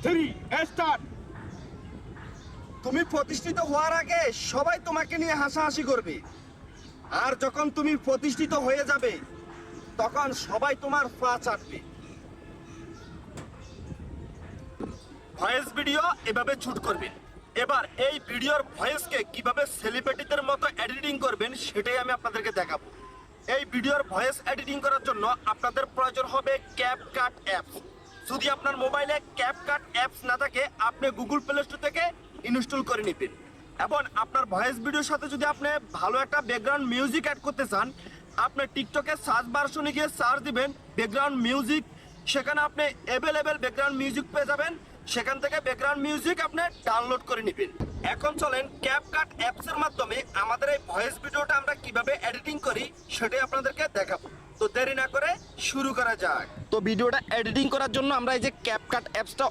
3 start. তুমি প্রতিষ্ঠিত হওয়ার আগে সবাই তোমাকে নিয়ে হাসাহাসি করবে, আর যখন তুমি প্রতিষ্ঠিত হয়ে যাবে তখন সবাই তোমার পা চাটবে। ভয়েস ভিডিও এভাবে শুট করবেন। এবার এই ভিডিওর ভয়েসকে কিভাবে সেলিব্রিটিদের মতো এডিটিং করবেন সেটাই আমি আপনাদেরকে দেখাবো। এই ভিডিওর ভয়েস এডিটিং করার জন্য আপনাদের প্রয়োজন হবে ক্যাপকাট অ্যাপস। যদি আপনার মোবাইলে ক্যাপকাট অ্যাপস না থাকে আপনি গুগল প্লে স্টোর থেকে ইনস্টল করে নেবেন। এবং আপনার ভয়েস ভিডিওর সাথে যদি আপনি ভালো একটা ব্যাকগ্রাউন্ড মিউজিক অ্যাড করতে চান, আপনি টিকটকে সার্চ বারশনে গিয়ে সার্চ দিবেন ব্যাকগ্রাউন্ড মিউজিক, সেখানে আপনি অ্যাভেলেবেল ব্যাকগ্রাউন্ড মিউজিক পেয়ে যাবেন। সেখান থেকে ব্যাকগ্রাউন্ড মিউজিক আপনি ডাউনলোড করে নেবেন। এখন চলেন ক্যাপকাট অ্যাপস এর মাধ্যমে আমাদের এই ভয়েস ভিডিওটা আমরা কিভাবে এডিটিং করি সেটাই আপনাদেরকে দেখাবো। তো দেরি না করে শুরু করা যাক। তো ভিডিওটা এডিটিং করার জন্য আমরা এই যে ক্যাপকাট অ্যাপসটা